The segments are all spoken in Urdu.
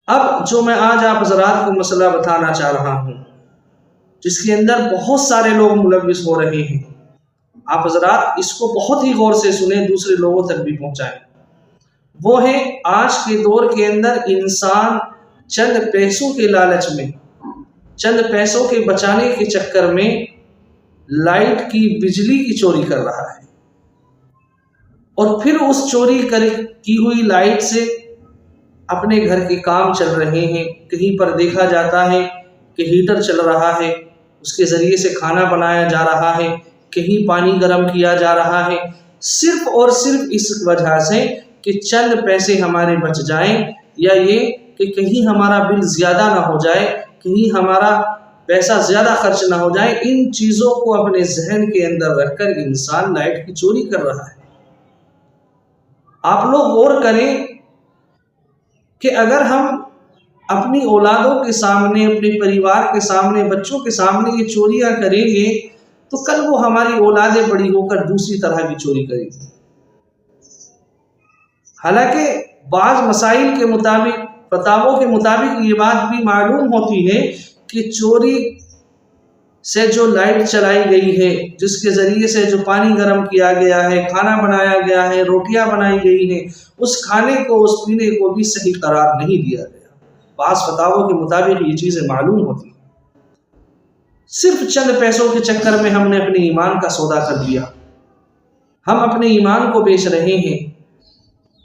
اب جو میں آج آپ حضرات کو مسئلہ بتانا چاہ رہا ہوں، جس کے اندر بہت سارے لوگ ملوث ہو رہے ہیں، آپ حضرات اس کو بہت ہی غور سے سنیں، دوسرے لوگوں تک بھی پہنچائیں۔ وہ ہے آج کے دور کے اندر انسان چند پیسوں کے لالچ میں، چند پیسوں کے بچانے کے چکر میں لائٹ کی، بجلی کی چوری کر رہا ہے، اور پھر اس چوری کی ہوئی لائٹ سے اپنے گھر کے کام چل رہے ہیں۔ کہیں پر دیکھا جاتا ہے کہ ہیٹر چل رہا ہے، اس کے ذریعے سے کھانا بنایا جا رہا ہے، کہیں پانی گرم کیا جا رہا ہے، صرف اور صرف اس وجہ سے کہ چند پیسے ہمارے بچ جائیں، یا یہ کہ کہیں ہمارا بل زیادہ نہ ہو جائے، کہیں ہمارا پیسہ زیادہ خرچ نہ ہو جائے۔ ان چیزوں کو اپنے ذہن کے اندر رکھ کر انسان لائٹ کی چوری کر رہا ہے۔ آپ لوگ غور کریں کہ اگر ہم اپنی اولادوں کے سامنے، اپنے پریوار کے سامنے، بچوں کے سامنے یہ چوریاں کریں گے تو کل وہ ہماری اولادیں بڑی ہو کر دوسری طرح کی چوری کریں گی۔ حالانکہ بعض مسائل کے مطابق، فتاووں کے مطابق یہ بات بھی معلوم ہوتی ہے کہ چوری سے جو لائٹ چلائی گئی ہے، جس کے ذریعے سے جو پانی گرم کیا گیا ہے، کھانا بنایا گیا ہے، روٹیاں بنائی گئی ہیں، اس کھانے کو، اس پینے کو بھی صحیح قرار نہیں دیا گیا۔ بعض فتاووں کے مطابق یہ چیزیں معلوم ہوتی ہیں۔ صرف چند پیسوں کے چکر میں ہم نے اپنے ایمان کا سودا کر دیا، ہم اپنے ایمان کو بیچ رہے ہیں۔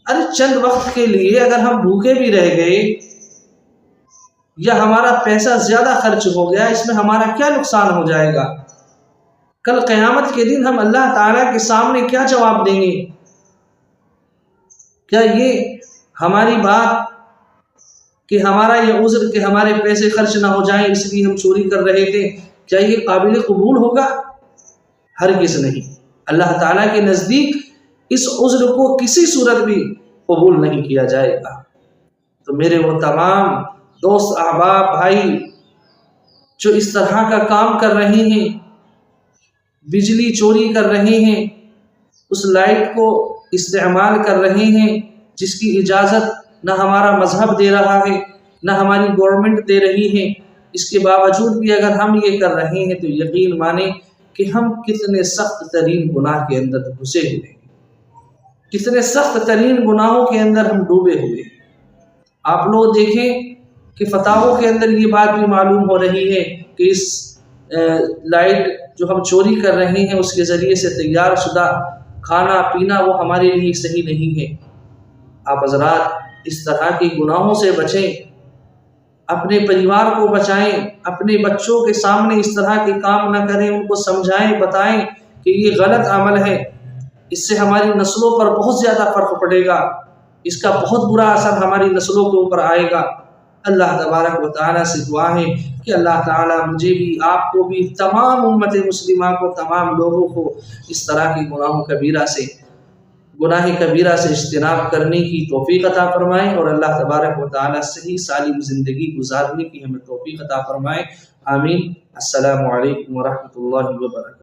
ارے چند وقت کے لیے اگر ہم بھوکے بھی رہ گئے یا ہمارا پیسہ زیادہ خرچ ہو گیا، اس میں ہمارا کیا نقصان ہو جائے گا؟ کل قیامت کے دن ہم اللہ تعالیٰ کے سامنے کیا جواب دیں گے؟ کیا یہ ہماری بات کہ ہمارا یہ عذر کہ ہمارے پیسے خرچ نہ ہو جائیں اس لیے ہم چوری کر رہے تھے، کیا یہ قابل قبول ہوگا؟ ہرگز نہیں۔ اللہ تعالیٰ کے نزدیک اس عذر کو کسی صورت بھی قبول نہیں کیا جائے گا۔ تو میرے وہ تمام دوست، احباب، بھائی جو اس طرح کا کام کر رہے ہیں، بجلی چوری کر رہے ہیں، اس لائٹ کو استعمال کر رہے ہیں جس کی اجازت نہ ہمارا مذہب دے رہا ہے، نہ ہماری گورنمنٹ دے رہی ہے، اس کے باوجود بھی اگر ہم یہ کر رہے ہیں تو یقین مانیں کہ ہم کتنے سخت ترین گناہ کے اندر گھسے ہوئے ہیں، کتنے سخت ترین گناہوں کے اندر ہم ڈوبے ہوئے ہیں۔ آپ لوگ دیکھیں کہ فتاووں کے اندر یہ بات بھی معلوم ہو رہی ہے کہ اس لائٹ جو ہم چوری کر رہے ہیں اس کے ذریعے سے تیار شدہ کھانا پینا وہ ہمارے لیے صحیح نہیں ہے۔ آپ حضرات اس طرح کے گناہوں سے بچیں، اپنے پریوار کو بچائیں، اپنے بچوں کے سامنے اس طرح کے کام نہ کریں، ان کو سمجھائیں، بتائیں کہ یہ غلط عمل ہے، اس سے ہماری نسلوں پر بہت زیادہ فرق پڑے گا، اس کا بہت برا اثر ہماری نسلوں کے اوپر آئے گا۔ اللہ تبارک و تعالیٰ سے دعا ہے کہ اللہ تعالیٰ مجھے بھی، آپ کو بھی، تمام امت مسلمہ کو، تمام لوگوں کو اس طرح کی گناہ کبیرہ سے اجتناب کرنے کی توفیق عطا فرمائے، اور اللہ تبارک و تعالیٰ صحیح سالم زندگی گزارنے کی ہمیں توفیق عطا فرمائے۔ آمین۔ السلام علیکم ورحمۃ اللہ وبرکاتہ۔